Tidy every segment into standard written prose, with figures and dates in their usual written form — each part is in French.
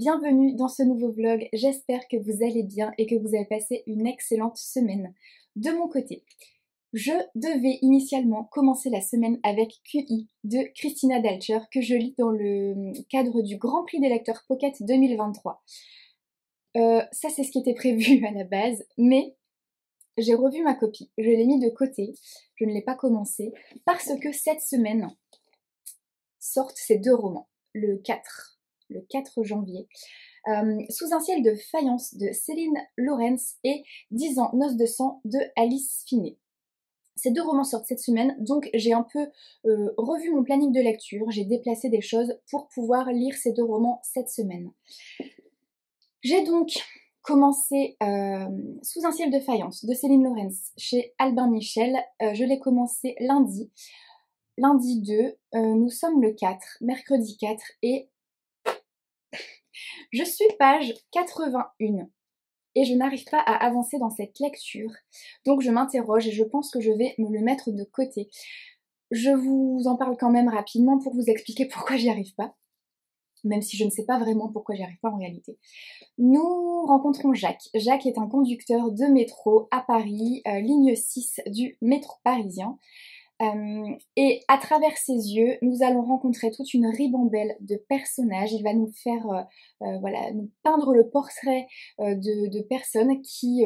bienvenue dans ce nouveau vlog. J'espère que vous allez bien et que vous avez passé une excellente semaine. De mon côté, je devais initialement commencer la semaine avec QI de Christina Dalcher que je lis dans le cadre du Grand Prix des lecteurs Pocket 2023. Ça c'est ce qui était prévu à la base, mais j'ai revu ma copie, je l'ai mis de côté, je ne l'ai pas commencé parce que cette semaine sortent ces deux romans, le 4 janvier, Sous un ciel de faïence de Céline Laurens et 10 ans, noces de sang de Alice Finet. Ces deux romans sortent cette semaine, donc j'ai un peu revu mon planning de lecture, j'ai déplacé des choses pour pouvoir lire ces deux romans cette semaine. J'ai donc commencé Sous un ciel de faïence de Céline Laurens chez Albin Michel. Je l'ai commencé lundi 2, nous sommes le 4, mercredi 4, et je suis page 81 et je n'arrive pas à avancer dans cette lecture, donc je m'interroge et je pense que je vais me le mettre de côté. Je vous en parle quand même rapidement pour vous expliquer pourquoi j'y arrive pas, même si je ne sais pas vraiment pourquoi j'y arrive pas en réalité. Nous rencontrons Jacques. Jacques est un conducteur de métro à Paris, ligne 6 du métro parisien. Et à travers ses yeux, nous allons rencontrer toute une ribambelle de personnages. Il va nous faire voilà, nous peindre le portrait de personnes qui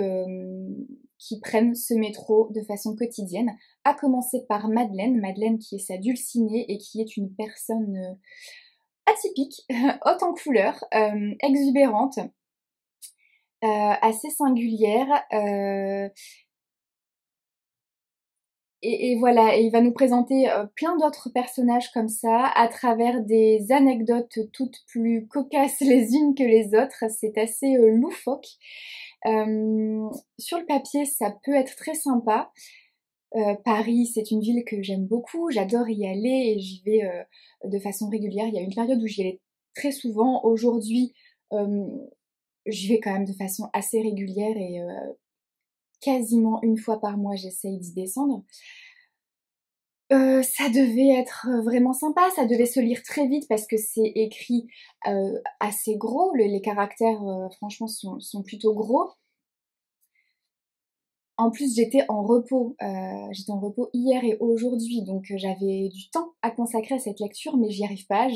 prennent ce métro de façon quotidienne, à commencer par Madeleine qui est sa dulcinée et qui est une personne atypique, haute en couleurs, exubérante, assez singulière. Et voilà, et il va nous présenter plein d'autres personnages comme ça, à travers des anecdotes toutes plus cocasses les unes que les autres. C'est assez loufoque. Sur le papier, ça peut être très sympa. Paris, c'est une ville que j'aime beaucoup, j'adore y aller et j'y vais de façon régulière. Il y a une période où j'y allais très souvent. Aujourd'hui, j'y vais quand même de façon assez régulière et quasiment une fois par mois, j'essaye d'y descendre. Ça devait être vraiment sympa, ça devait se lire très vite parce que c'est écrit assez gros, les caractères franchement sont plutôt gros. En plus j'étais en repos hier et aujourd'hui, donc j'avais du temps à consacrer à cette lecture, mais j'y arrive pas.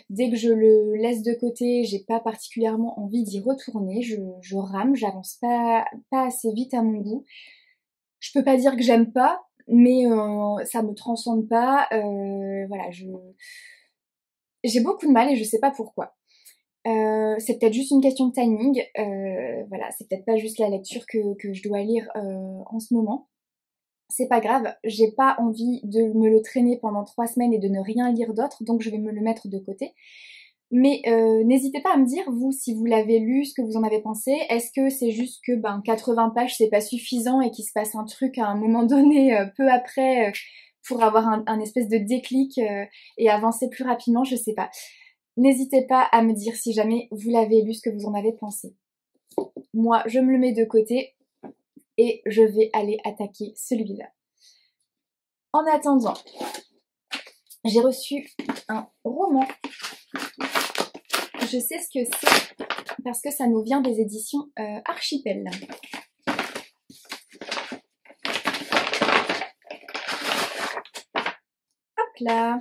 Dès que je le laisse de côté, j'ai pas particulièrement envie d'y retourner, je rame, j'avance pas assez vite à mon goût. Je peux pas dire que j'aime pas, mais ça me transcende pas. Voilà, j'ai beaucoup de mal et je sais pas pourquoi. C'est peut-être juste une question de timing. Voilà, c'est peut-être pas juste la lecture que je dois lire en ce moment. C'est pas grave, j'ai pas envie de me le traîner pendant 3 semaines et de ne rien lire d'autre, donc je vais me le mettre de côté. Mais n'hésitez pas à me dire, vous, si vous l'avez lu, ce que vous en avez pensé. Est-ce que c'est juste que 80 pages c'est pas suffisant et qu'il se passe un truc à un moment donné, peu après, pour avoir un espèce de déclic et avancer plus rapidement, je sais pas. N'hésitez pas à me dire si jamais vous l'avez lu, ce que vous en avez pensé. Moi, je me le mets de côté et je vais aller attaquer celui-là. En attendant, j'ai reçu un roman. Je sais ce que c'est parce que ça nous vient des éditions Archipel. Hop là.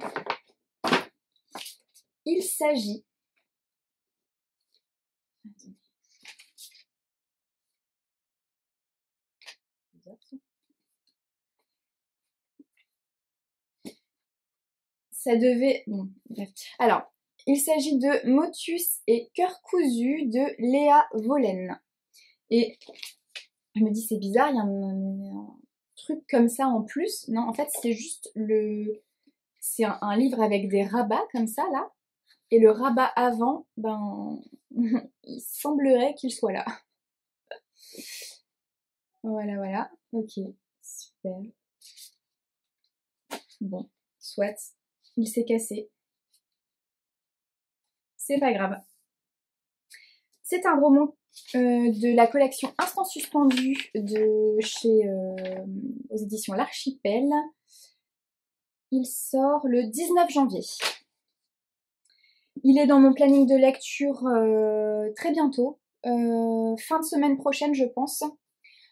Il s'agit bon, bref. Alors, il s'agit de Motus et Cœur cousu de Léa Vollen. Et je me dis c'est bizarre, il y a un truc comme ça en plus. Non, en fait c'est juste c'est un livre avec des rabats comme ça là. Et le rabat avant, il semblerait qu'il soit là. Voilà. Ok, super. Bon, soit. Il s'est cassé. C'est pas grave. C'est un roman de la collection Instant suspendu de chez aux éditions L'Archipel. Il sort le 19 janvier. Il est dans mon planning de lecture très bientôt, fin de semaine prochaine je pense.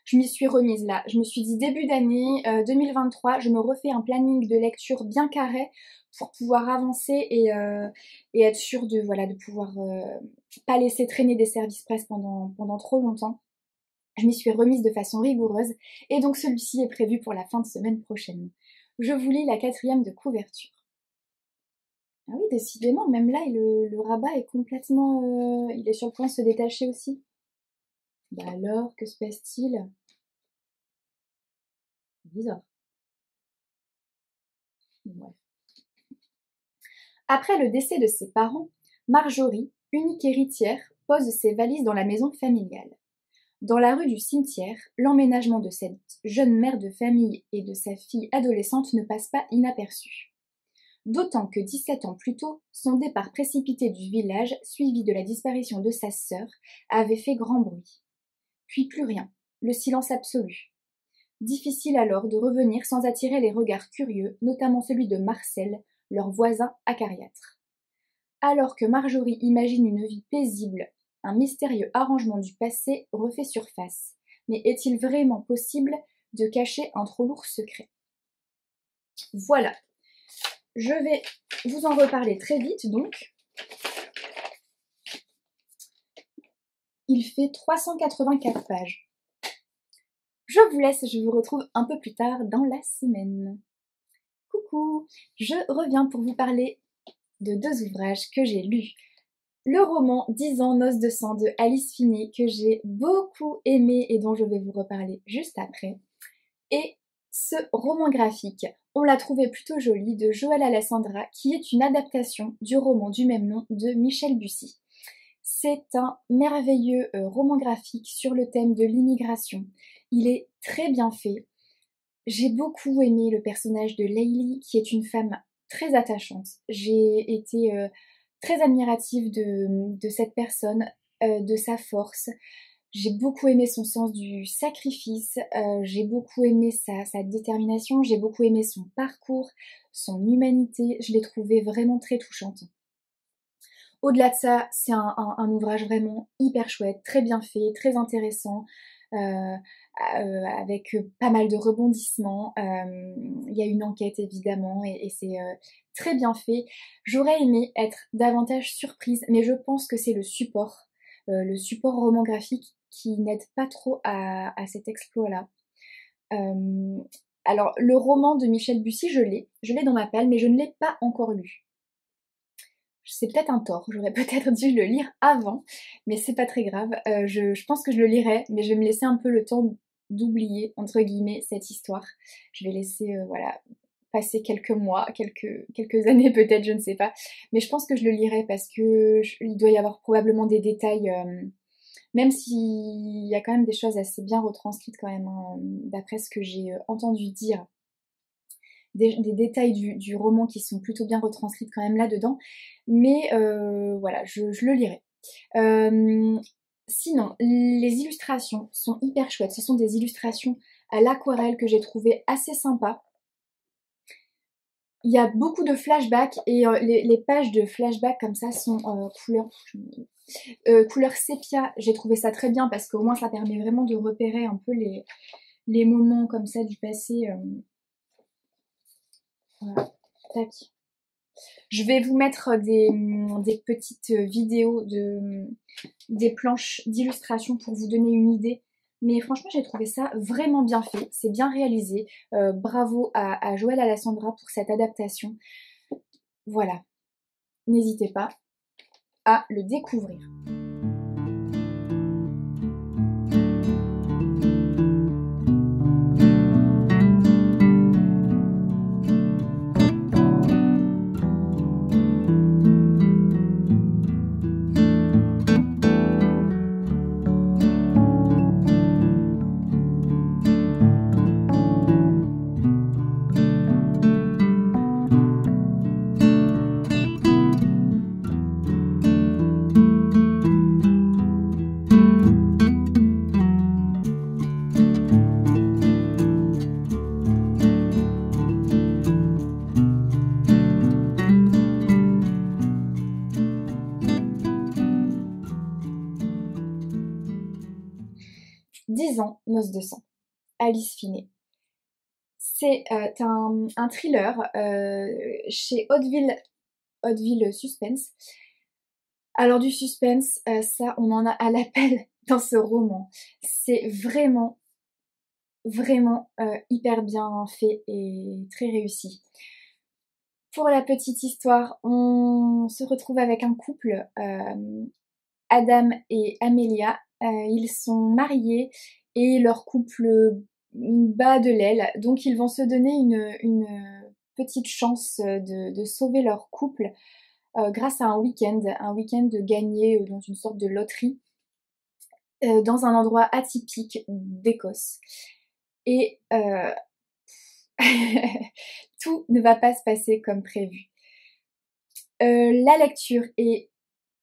Je m'y suis remise là, je me suis dit début d'année 2023, je me refais un planning de lecture bien carré pour pouvoir avancer et être sûre de, voilà, de pouvoir pas laisser traîner des services presse pendant trop longtemps. Je m'y suis remise de façon rigoureuse et donc celui-ci est prévu pour la fin de semaine prochaine. Je vous lis la 4e de couverture. Ah oui, décidément, même là, le rabat est complètement... il est sur le point de se détacher aussi. Bah alors, que se passe-t-il? Bizarre. Bref. Après le décès de ses parents, Marjorie, unique héritière, pose ses valises dans la maison familiale. Dans la rue du cimetière, l'emménagement de cette jeune mère de famille et de sa fille adolescente ne passe pas inaperçu. D'autant que 17 ans plus tôt, son départ précipité du village, suivi de la disparition de sa sœur, avait fait grand bruit. Puis plus rien, le silence absolu. Difficile alors de revenir sans attirer les regards curieux, notamment celui de Marcel, leur voisin acariâtre. Alors que Marjorie imagine une vie paisible, un mystérieux arrangement du passé refait surface. Mais est-il vraiment possible de cacher un trop lourd secret? Voilà. Je vais vous en reparler très vite donc. Il fait 384 pages. Je vous laisse, je vous retrouve un peu plus tard dans la semaine. Coucou, je reviens pour vous parler de 2 ouvrages que j'ai lus. Le roman 10 ans, noces de sang de Alice Finney que j'ai beaucoup aimé et dont je vais vous reparler juste après. Et ce roman graphique, on l'a trouvé plutôt joli, de Joël Alessandra, qui est une adaptation du roman du même nom de Michel Bussy. C'est un merveilleux roman graphique sur le thème de l'immigration. Il est très bien fait. J'ai beaucoup aimé le personnage de Leili, qui est une femme très attachante. J'ai été très admirative de cette personne, de sa force. J'ai beaucoup aimé son sens du sacrifice, j'ai beaucoup aimé sa détermination, j'ai beaucoup aimé son parcours, son humanité, je l'ai trouvée vraiment très touchante. Au-delà de ça, c'est un ouvrage vraiment hyper chouette, très bien fait, très intéressant, avec pas mal de rebondissements. Il y a une enquête évidemment et c'est très bien fait. J'aurais aimé être davantage surprise, mais je pense que c'est le support roman graphique qui n'aide pas trop à cet exploit-là. Alors, le roman de Michel Bussy, je l'ai dans ma palle, mais je ne l'ai pas encore lu. C'est peut-être un tort, j'aurais peut-être dû le lire avant, mais c'est pas très grave. Je pense que je le lirai, mais je vais me laisser un peu le temps d'oublier, entre guillemets, cette histoire. Je vais laisser, voilà, passer quelques mois, quelques années peut-être, je ne sais pas. Mais je pense que je le lirai parce que il doit y avoir probablement des détails, même s'il y a quand même des choses assez bien retranscrites quand même, hein, d'après ce que j'ai entendu dire. Des détails du roman qui sont plutôt bien retranscrites quand même là-dedans. Mais voilà, je le lirai. Sinon, les illustrations sont hyper chouettes. Ce sont des illustrations à l'aquarelle que j'ai trouvées assez sympas. Il y a beaucoup de flashbacks et les pages de flashbacks comme ça sont couleur sépia. J'ai trouvé ça très bien parce qu'au moins ça permet vraiment de repérer un peu les moments comme ça du passé. Voilà, tac. Je vais vous mettre des petites vidéos des planches d'illustration pour vous donner une idée. Mais franchement, j'ai trouvé ça vraiment bien fait. C'est bien réalisé. Bravo à Joël Alessandra pour cette adaptation. Voilà. N'hésitez pas à le découvrir. 10 ans, noces de sang. Alice Finney. C'est un thriller chez Hauteville Suspense. Alors du suspense, ça on en a à l'appel dans ce roman. C'est vraiment hyper bien fait et très réussi. Pour la petite histoire, on se retrouve avec un couple, Adam et Amelia. Ils sont mariés et leur couple bat de l'aile, donc ils vont se donner une petite chance de sauver leur couple grâce à un week-end gagné dans une sorte de loterie dans un endroit atypique d'Écosse. Et tout ne va pas se passer comme prévu. La lecture est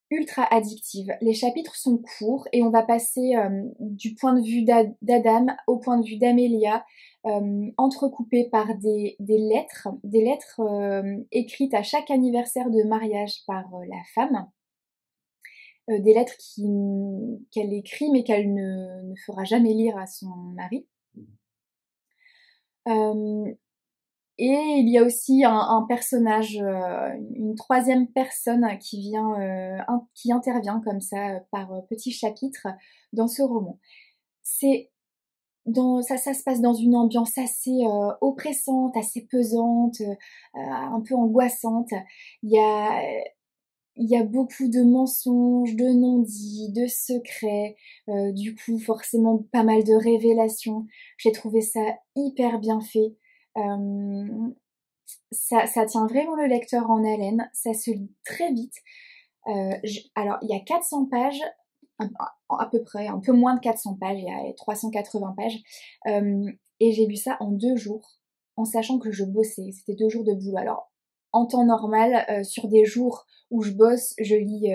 ultra addictive. Les chapitres sont courts et on va passer du point de vue d'Adam au point de vue d'Amelia, entrecoupées par des lettres écrites à chaque anniversaire de mariage par la femme. Des lettres qu'elle écrit mais qu'elle ne fera jamais lire à son mari. Et il y a aussi un personnage, une troisième personne qui intervient comme ça par petits chapitres dans ce roman. Ça se passe dans une ambiance assez oppressante, assez pesante, un peu angoissante. Il y a beaucoup de mensonges, de non-dits, de secrets, du coup forcément pas mal de révélations. J'ai trouvé ça hyper bien fait. Ça tient vraiment le lecteur en haleine, ça se lit très vite. Alors il y a 400 pages, à peu près, un peu moins de 400 pages, il y a 380 pages, et j'ai lu ça en 2 jours, en sachant que je bossais, c'était 2 jours de boulot. Alors en temps normal, sur des jours où je bosse, je lis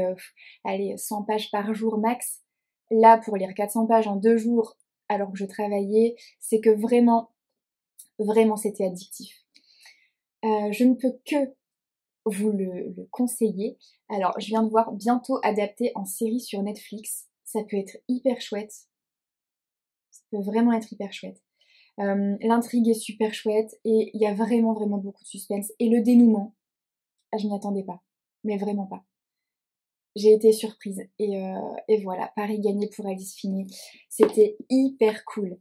100 pages par jour max. Là, pour lire 400 pages en 2 jours, alors que je travaillais, c'est que vraiment c'était addictif. Je ne peux que vous le conseiller. Alors, je viens de voir bientôt adapté en série sur Netflix. Ça peut être hyper chouette. Ça peut vraiment être hyper chouette. L'intrigue est super chouette et il y a vraiment beaucoup de suspense. Et le dénouement, je m'y attendais pas. Mais vraiment pas. J'ai été surprise. Et voilà, Paris gagné pour Alice Finney. C'était hyper cool.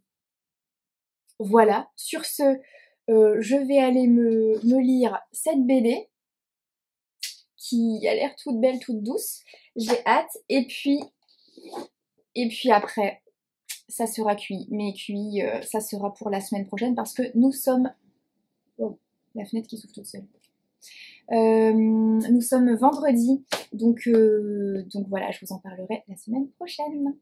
Voilà, sur ce, je vais aller me lire cette BD qui a l'air toute belle, toute douce. J'ai hâte. Et puis après, ça sera cuit. Mais cuit, ça sera pour la semaine prochaine parce que nous sommes... Oh, la fenêtre qui s'ouvre toute seule. Nous sommes vendredi, donc voilà, je vous en parlerai la semaine prochaine.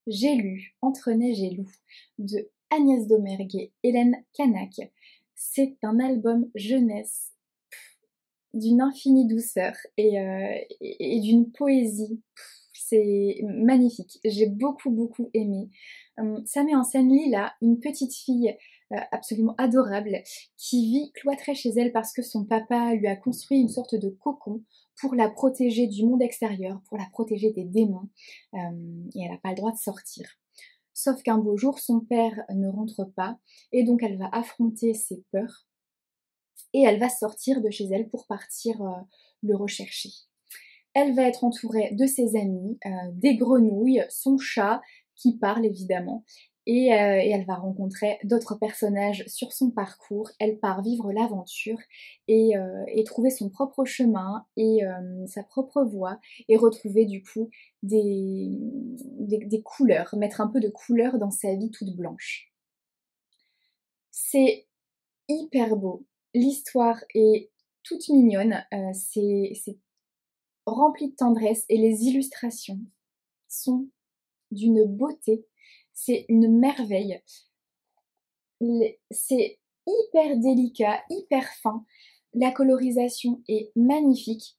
J'ai lu Entre neige et loup de Agnès Domergue et Hélène Canac. C'est un album jeunesse d'une infinie douceur et d'une poésie. C'est magnifique, j'ai beaucoup aimé. Ça met en scène Lila, une petite fille absolument adorable qui vit cloîtrée chez elle parce que son papa lui a construit une sorte de cocon pour la protéger du monde extérieur, pour la protéger des démons, et elle n'a pas le droit de sortir. Sauf qu'un beau jour, son père ne rentre pas et donc elle va affronter ses peurs et elle va sortir de chez elle pour partir le rechercher. Elle va être entourée de ses amis, des grenouilles, son chat qui parle évidemment, et elle va rencontrer d'autres personnages sur son parcours. Elle part vivre l'aventure et trouver son propre chemin et sa propre voie et retrouver du coup des couleurs, mettre un peu de couleur dans sa vie toute blanche. C'est hyper beau, l'histoire est toute mignonne, c'est rempli de tendresse et les illustrations sont d'une beauté, c'est une merveille. C'est hyper délicat, hyper fin, la colorisation est magnifique.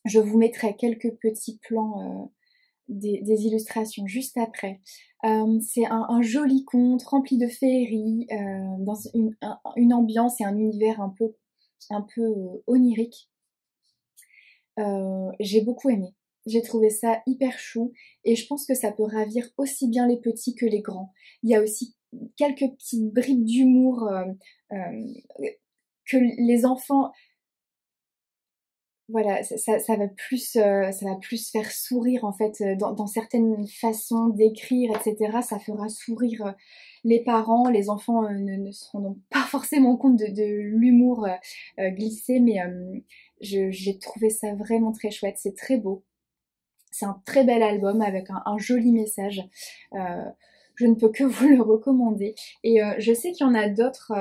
Je vous mettrai quelques petits plans des illustrations juste après. C'est un joli conte rempli de féerie, dans une ambiance et un univers un peu onirique. J'ai beaucoup aimé. J'ai trouvé ça hyper chou et je pense que ça peut ravir aussi bien les petits que les grands. Il y a aussi quelques petites bribes d'humour que les enfants, voilà, ça va plus faire sourire en fait dans certaines façons d'écrire, etc. Ça fera sourire les parents, les enfants ne se rendront pas forcément compte de l'humour glissé, mais j'ai trouvé ça vraiment très chouette, c'est très beau. C'est un très bel album avec un joli message. Euh, je ne peux que vous le recommander. Et je sais qu'il y en a d'autres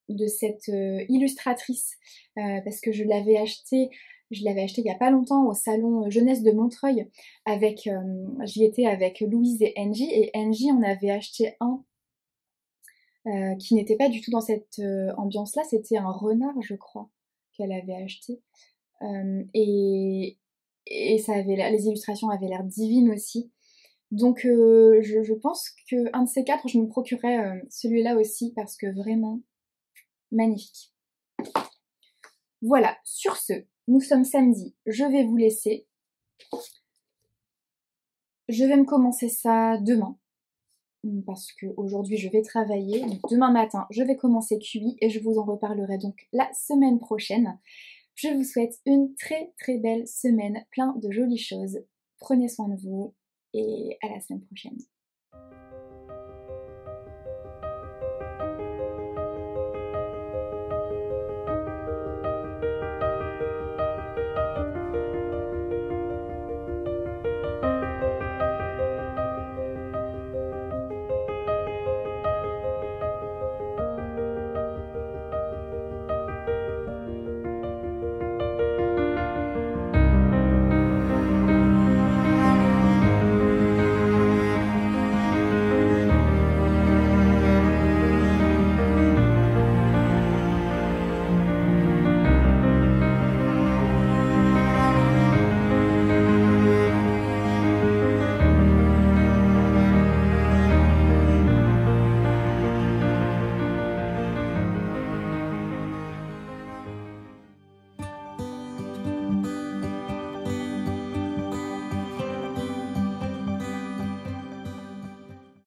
de cette illustratrice parce que je l'avais acheté il y a pas longtemps au salon jeunesse de Montreuil avec j'y étais avec Louise et Angie et Angie en avait acheté un qui n'était pas du tout dans cette ambiance là, c'était un renard je crois qu'elle avait acheté et ça avait les illustrations avaient l'air divines aussi. Donc je pense que un de ces quatre, je me procurerai celui-là aussi parce que vraiment magnifique. Voilà, sur ce, nous sommes samedi, je vais vous laisser. Je vais me commencer ça demain parce qu'aujourd'hui je vais travailler. Donc demain matin, je vais commencer QI et je vous en reparlerai donc la semaine prochaine. Je vous souhaite une très très belle semaine, plein de jolies choses. Prenez soin de vous et à la semaine prochaine.